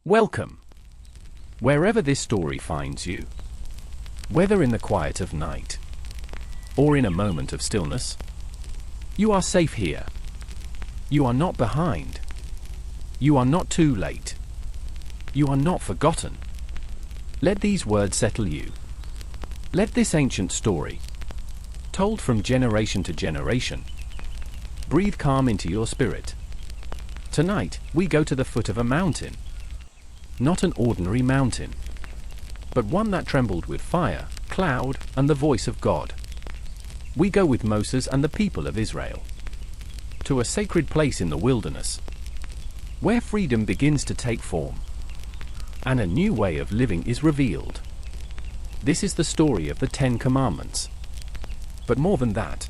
Welcome. Wherever this story finds you, whether in the quiet of night or in a moment of stillness, you are safe here. You are not behind. You are not too late. You are not forgotten. Let these words settle you. Let this ancient story, told from generation to generation, breathe calm into your spirit. Tonight, we go to the foot of a mountain. Not an ordinary mountain, but one that trembled with fire, cloud, and the voice of God. We go with Moses and the people of Israel to a sacred place in the wilderness, where freedom begins to take form, and a new way of living is revealed. This is the story of the Ten Commandments. But more than that,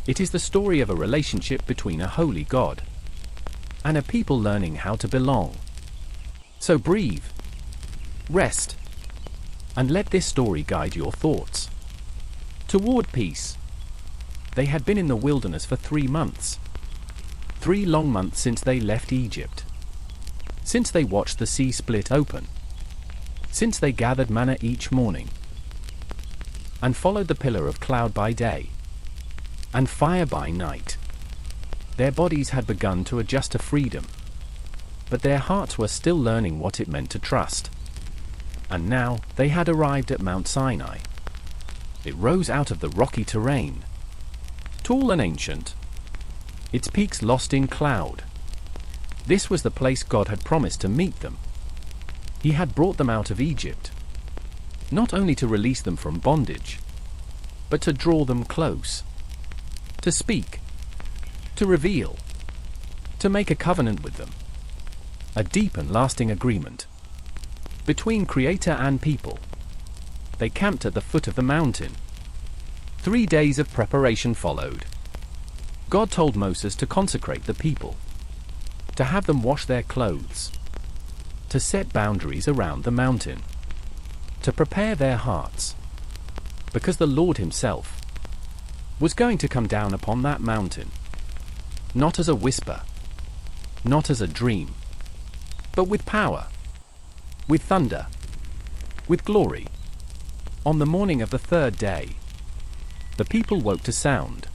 it is the story of a relationship between a holy God and a people learning how to belong. So breathe, rest, and let this story guide your thoughts toward peace. They had been in the wilderness for 3 months. 3 long months since they left Egypt. Since they watched the sea split open. Since they gathered manna each morning and followed the pillar of cloud by day and fire by night. Their bodies had begun to adjust to freedom, but their hearts were still learning what it meant to trust. And now they had arrived at Mount Sinai. It rose out of the rocky terrain, tall and ancient, its peaks lost in cloud. This was the place God had promised to meet them. He had brought them out of Egypt, not only to release them from bondage, but to draw them close, to speak, to reveal, to make a covenant with them. A deep and lasting agreement between Creator and people. They camped at the foot of the mountain. 3 days of preparation followed. God told Moses to consecrate the people, to have them wash their clothes, to set boundaries around the mountain, to prepare their hearts, because the Lord Himself was going to come down upon that mountain, not as a whisper, not as a dream, but with power, with thunder, with glory. On the morning of the 3rd day, the people woke to sound.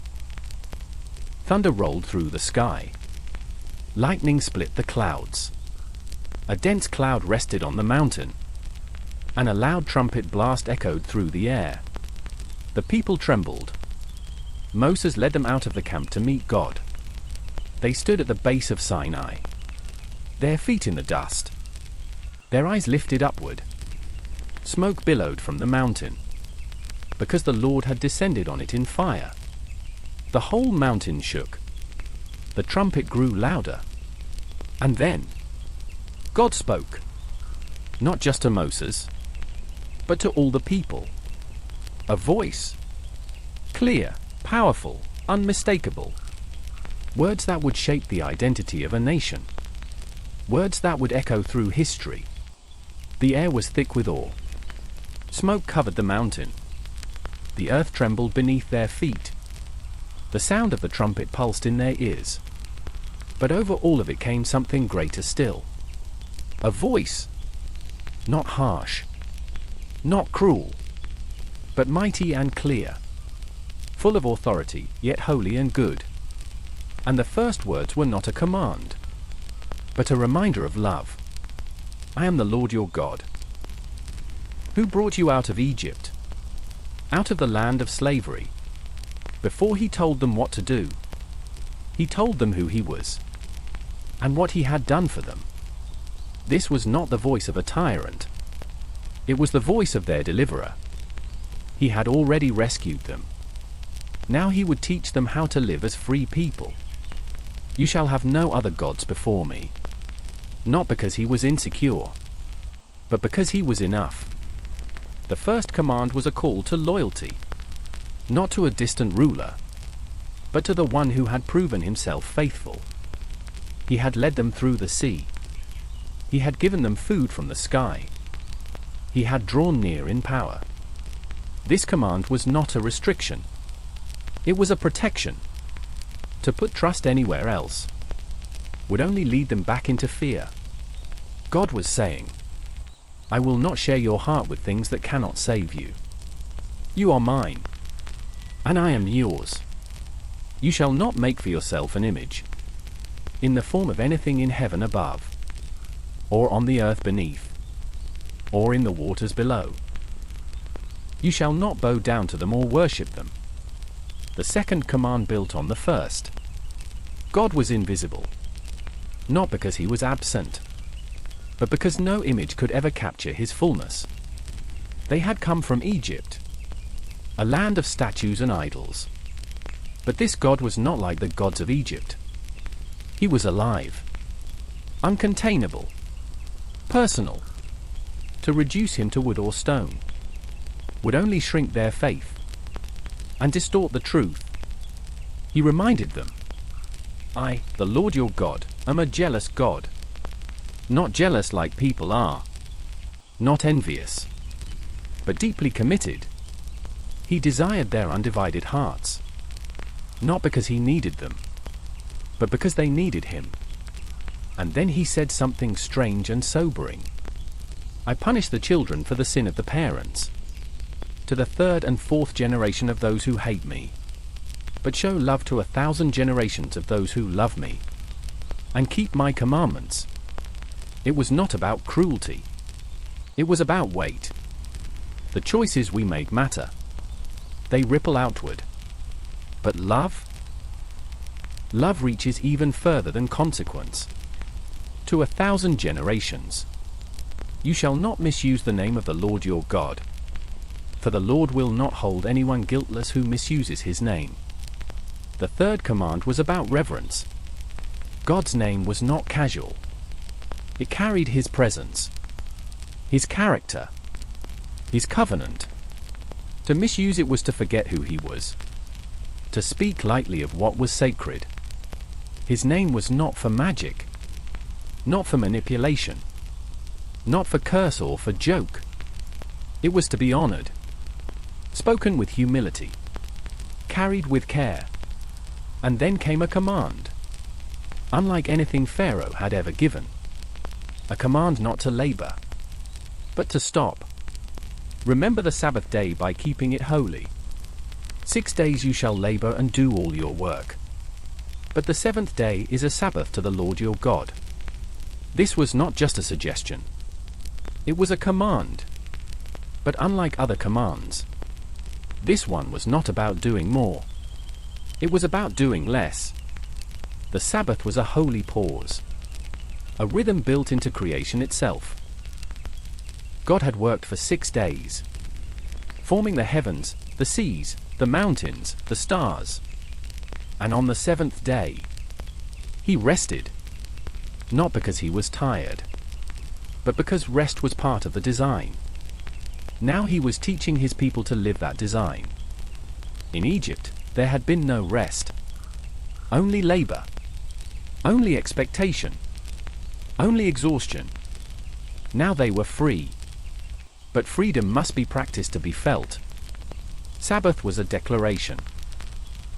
Thunder rolled through the sky. Lightning split the clouds. A dense cloud rested on the mountain, and a loud trumpet blast echoed through the air. The people trembled. Moses led them out of the camp to meet God. They stood at the base of Sinai, their feet in the dust, their eyes lifted upward. Smoke billowed from the mountain, because the Lord had descended on it in fire. The whole mountain shook. The trumpet grew louder. And then, God spoke, not just to Moses, but to all the people. A voice, clear, powerful, unmistakable. Words that would shape the identity of a nation. Words that would echo through history. The air was thick with awe. Smoke covered the mountain. The earth trembled beneath their feet. The sound of the trumpet pulsed in their ears. But over all of it came something greater still. A voice. Not harsh. Not cruel. But mighty and clear. Full of authority, yet holy and good. And the first words were not a command, but a reminder of love. I am the Lord your God, who brought you out of Egypt, out of the land of slavery. Before He told them what to do, He told them who He was, and what He had done for them. This was not the voice of a tyrant. It was the voice of their deliverer. He had already rescued them. Now He would teach them how to live as free people. You shall have no other gods before me. Not because He was insecure, but because He was enough. The first command was a call to loyalty, not to a distant ruler, but to the one who had proven Himself faithful. He had led them through the sea. He had given them food from the sky. He had drawn near in power. This command was not a restriction. It was a protection. To put trust anywhere else would only lead them back into fear. God was saying, I will not share your heart with things that cannot save you. You are mine, and I am yours. You shall not make for yourself an image, in the form of anything in heaven above, or on the earth beneath, or in the waters below. You shall not bow down to them or worship them. The second command built on the first. God was invisible, not because he was absent, but because no image could ever capture his fullness. They had come from Egypt, a land of statues and idols. But this God was not like the gods of Egypt. He was alive, uncontainable, personal. To reduce him to wood or stone would only shrink their faith and distort the truth. He reminded them, I, the Lord your God, am a jealous God. Not jealous like people are, not envious, but deeply committed. He desired their undivided hearts, not because he needed them, but because they needed him. And then he said something strange and sobering. I punish the children for the sin of the parents, to the third and fourth generation of those who hate me, but show love to 1,000 generations of those who love me, and keep my commandments. It was not about cruelty. It was about weight. The choices we make matter. They ripple outward. But love? Love reaches even further than consequence. To 1,000 generations. You shall not misuse the name of the Lord your God, for the Lord will not hold anyone guiltless who misuses his name. The third command was about reverence. God's name was not casual. It carried his presence, his character, his covenant. To misuse it was to forget who he was, to speak lightly of what was sacred. His name was not for magic, not for manipulation, not for curse or for joke. It was to be honored, spoken with humility, carried with care. And then came a command, unlike anything Pharaoh had ever given. A command not to labor, but to stop. Remember the Sabbath day by keeping it holy. 6 days you shall labor and do all your work. But the seventh day is a Sabbath to the Lord your God. This was not just a suggestion. It was a command. But unlike other commands, this one was not about doing more. It was about doing less. The Sabbath was a holy pause, a rhythm built into creation itself. God had worked for 6 days, forming the heavens, the seas, the mountains, the stars. And on the seventh day, he rested, not because he was tired, but because rest was part of the design. Now he was teaching his people to live that design. In Egypt, there had been no rest, only labor, only expectation, only exhaustion. Now they were free. But freedom must be practiced to be felt. Sabbath was a declaration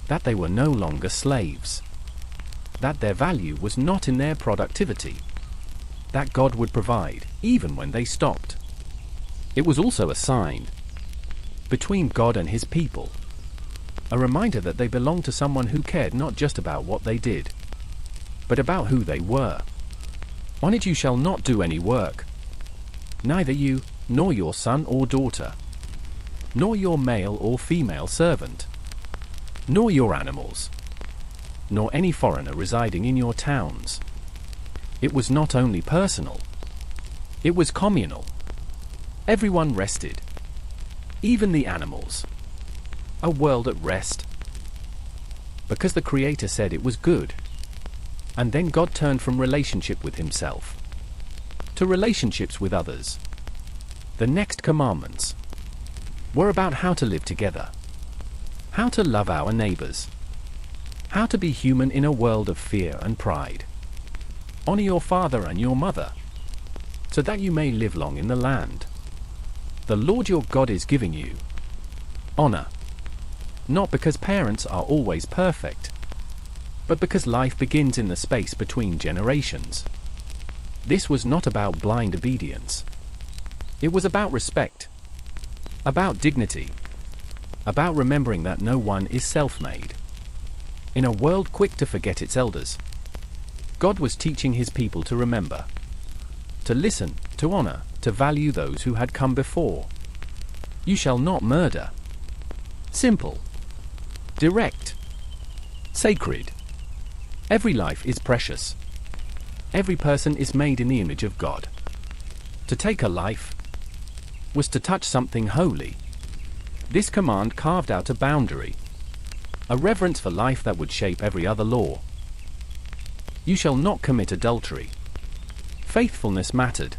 that they were no longer slaves, that their value was not in their productivity, that God would provide, even when they stopped. It was also a sign between God and his people, a reminder that they belonged to someone who cared not just about what they did, but about who they were. On it you shall not do any work, neither you, nor your son or daughter, nor your male or female servant, nor your animals, nor any foreigner residing in your towns. It was not only personal, it was communal. Everyone rested, even the animals. A world at rest. Because the Creator said it was good. And then God turned from relationship with himself to relationships with others. The next commandments were about how to live together, how to love our neighbors, how to be human in a world of fear and pride. Honor your father and your mother, so that you may live long in the land the Lord your God is giving you. Honor, not because parents are always perfect, but because life begins in the space between generations. This was not about blind obedience. It was about respect, about dignity, about remembering that no one is self-made. In a world quick to forget its elders, God was teaching his people to remember, to listen, to honor, to value those who had come before. You shall not murder. Simple. Direct. Sacred. Every life is precious. Every person is made in the image of God. To take a life was to touch something holy. This command carved out a boundary, a reverence for life that would shape every other law. You shall not commit adultery. Faithfulness mattered,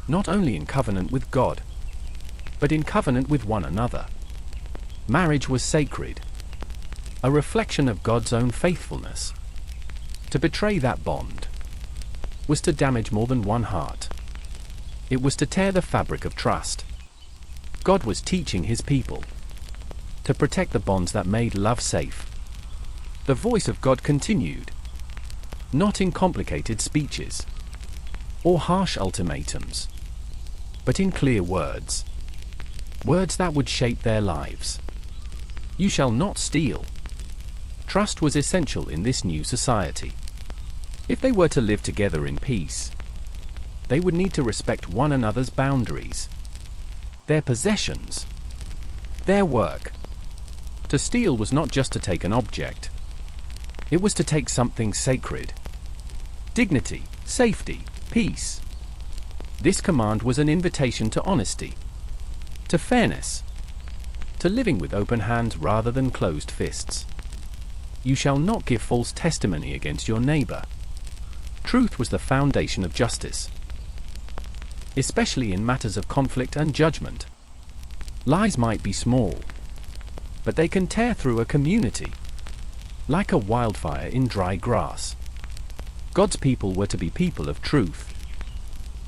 not only in covenant with God, but in covenant with one another. Marriage was sacred, a reflection of God's own faithfulness. To betray that bond was to damage more than one heart. It was to tear the fabric of trust. God was teaching his people to protect the bonds that made love safe. The voice of God continued, not in complicated speeches or harsh ultimatums, but in clear words. Words that would shape their lives. You shall not steal. Trust was essential in this new society. If they were to live together in peace, they would need to respect one another's boundaries, their possessions, their work. To steal was not just to take an object. It was to take something sacred. Dignity, safety, peace. This command was an invitation to honesty, to fairness, to living with open hands rather than closed fists. You shall not give false testimony against your neighbor. Truth was the foundation of justice, especially in matters of conflict and judgment. Lies might be small, but they can tear through a community like a wildfire in dry grass. God's people were to be people of truth,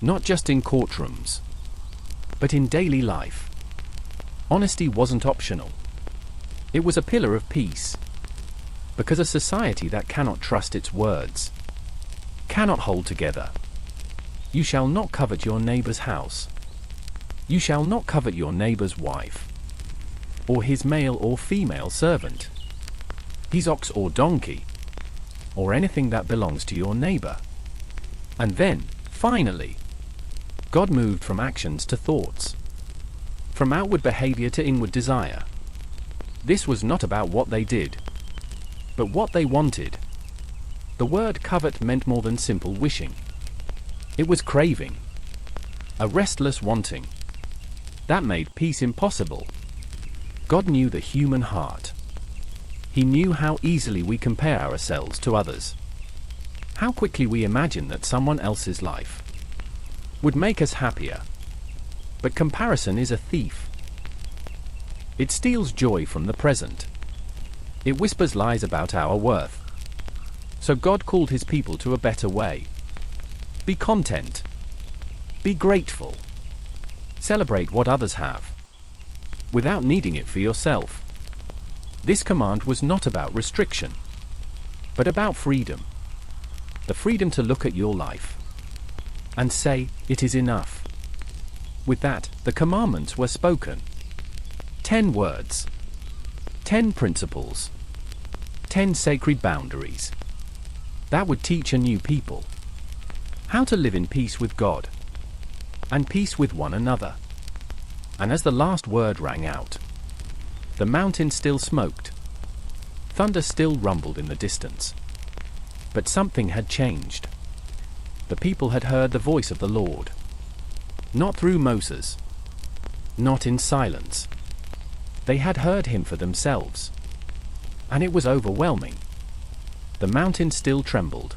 not just in courtrooms, but in daily life. Honesty wasn't optional. It was a pillar of peace, because a society that cannot trust its words cannot hold together. You shall not covet your neighbor's house. You shall not covet your neighbor's wife, or his male or female servant, his ox or donkey, or anything that belongs to your neighbor. And then, finally, God moved from actions to thoughts, from outward behavior to inward desire. This was not about what they did, but what they wanted. The word covet meant more than simple wishing. It was craving, a restless wanting. That made peace impossible. God knew the human heart. He knew how easily we compare ourselves to others, how quickly we imagine that someone else's life would make us happier. But comparison is a thief. It steals joy from the present. It whispers lies about our worth. So God called his people to a better way. Be content. Be grateful. Celebrate what others have, without needing it for yourself. This command was not about restriction, but about freedom. The freedom to look at your life and say, it is enough. With that, the commandments were spoken. 10 words. 10 principles. 10 sacred boundaries. That would teach a new people how to live in peace with God and peace with one another. And as the last word rang out, the mountain still smoked. Thunder still rumbled in the distance. But something had changed. The people had heard the voice of the Lord. Not through Moses. Not in silence. They had heard him for themselves. And it was overwhelming. The mountain still trembled.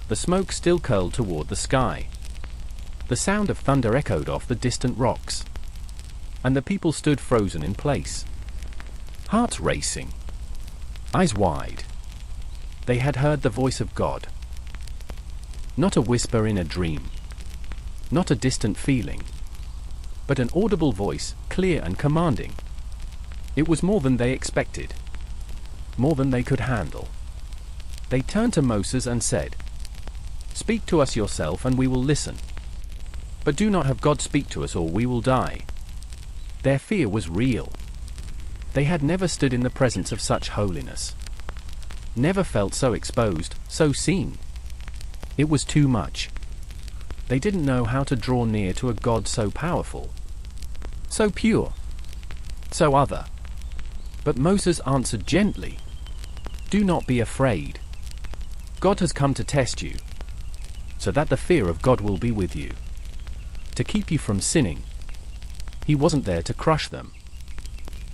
The smoke still curled toward the sky. The sound of thunder echoed off the distant rocks. And the people stood frozen in place, hearts racing, eyes wide. They had heard the voice of God. Not a whisper in a dream, not a distant feeling, but an audible voice, clear and commanding. It was more than they expected, more than they could handle. They turned to Moses and said, Speak to us yourself and we will listen. But do not have God speak to us or we will die. Their fear was real. They had never stood in the presence of such holiness. Never felt so exposed, so seen. It was too much. They didn't know how to draw near to a God so powerful, so pure, so other. But Moses answered gently, "Do not be afraid. God has come to test you, so that the fear of God will be with you, to keep you from sinning." He wasn't there to crush them.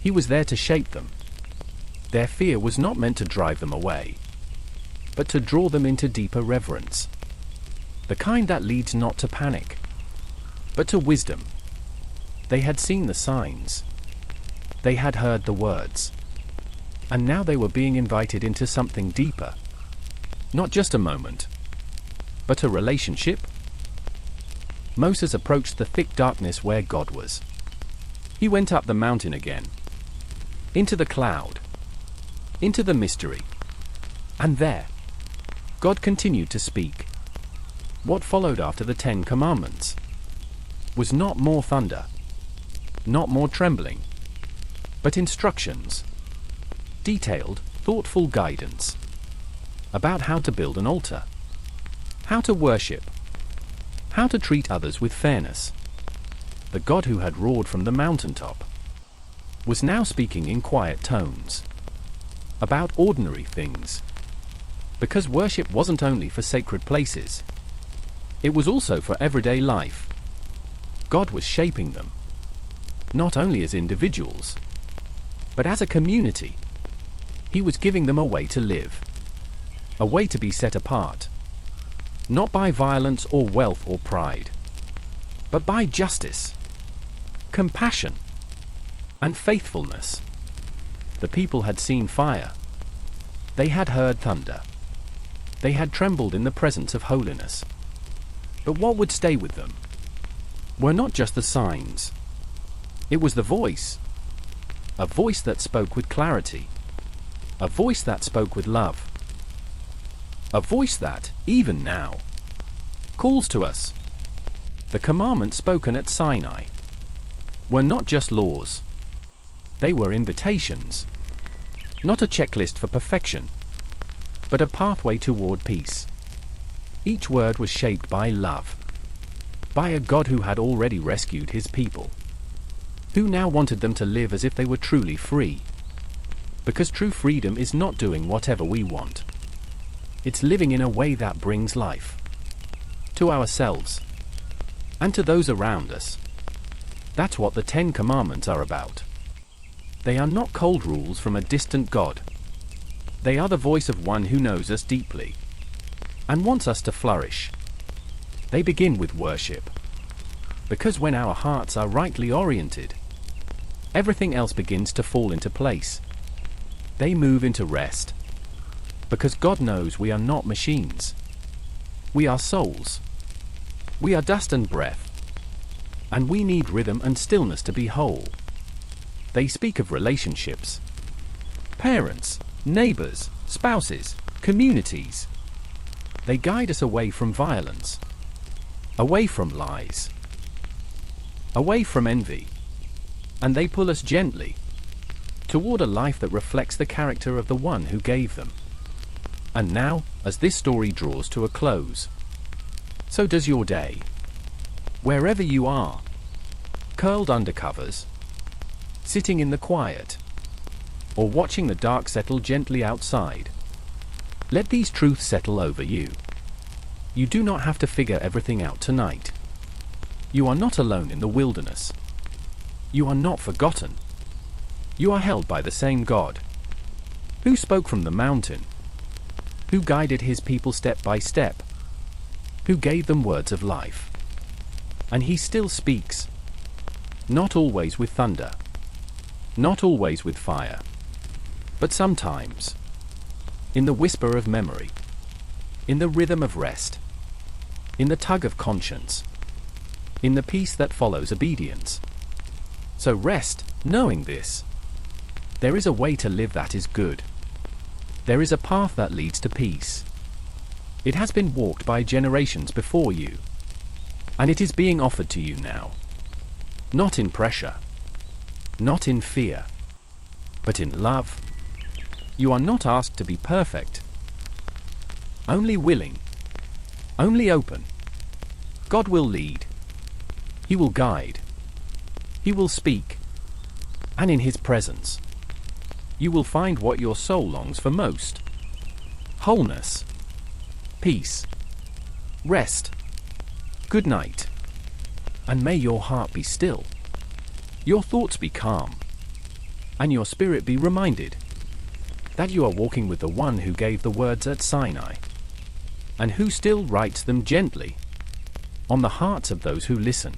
He was there to shape them. Their fear was not meant to drive them away, but to draw them into deeper reverence. The kind that leads not to panic, but to wisdom. They had seen the signs. They had heard the words. And now they were being invited into something deeper. Not just a moment, but a relationship. Moses approached the thick darkness where God was. He went up the mountain again, into the cloud, into the mystery. And there, God continued to speak. What followed after the 10 Commandments was not more thunder, not more trembling, but instructions, detailed, thoughtful guidance about how to build an altar, how to worship, how to treat others with fairness. The God who had roared from the mountaintop was now speaking in quiet tones about ordinary things, because worship wasn't only for sacred places, it was also for everyday life. God was shaping them, not only as individuals, but as a community. He was giving them a way to live, a way to be set apart, not by violence or wealth or pride, but by justice, compassion, and faithfulness. The people had seen fire. They had heard thunder. They had trembled in the presence of holiness. But what would stay with them were not just the signs. It was the voice. A voice that spoke with clarity. A voice that spoke with love. A voice that, even now, calls to us. The commandments spoken at Sinai were not just laws. They were invitations. Not a checklist for perfection, but a pathway toward peace. Each word was shaped by love, by a God who had already rescued his people, who now wanted them to live as if they were truly free. Because true freedom is not doing whatever we want. It's living in a way that brings life to ourselves and to those around us. That's what the 10 Commandments are about. They are not cold rules from a distant God. They are the voice of one who knows us deeply and wants us to flourish. They begin with worship, because when our hearts are rightly oriented, everything else begins to fall into place. They move into rest, because God knows we are not machines. We are souls. We are dust and breath, and we need rhythm and stillness to be whole. They speak of relationships, parents, neighbors, spouses, communities. They guide us away from violence, away from lies, away from envy, and they pull us gently toward a life that reflects the character of the one who gave them. And now, as this story draws to a close, so does your day. Wherever you are, curled under covers, sitting in the quiet, or watching the dark settle gently outside, let these truths settle over you. You do not have to figure everything out tonight. You are not alone in the wilderness. You are not forgotten. You are held by the same God, who spoke from the mountain, who guided his people step by step, who gave them words of life. And he still speaks, not always with thunder, not always with fire, but sometimes in the whisper of memory, in the rhythm of rest, in the tug of conscience, in the peace that follows obedience. So rest, knowing this. There is a way to live that is good. There is a path that leads to peace. It has been walked by generations before you. And it is being offered to you now. Not in pressure. Not in fear. But in love. You are not asked to be perfect. Only willing. Only open. God will lead. He will guide. He will speak. And in His presence, you will find what your soul longs for most. Wholeness. Peace. Rest. Good night. And may your heart be still. Your thoughts be calm. And your spirit be reminded that you are walking with the one who gave the words at Sinai, and who still writes them gently on the hearts of those who listen.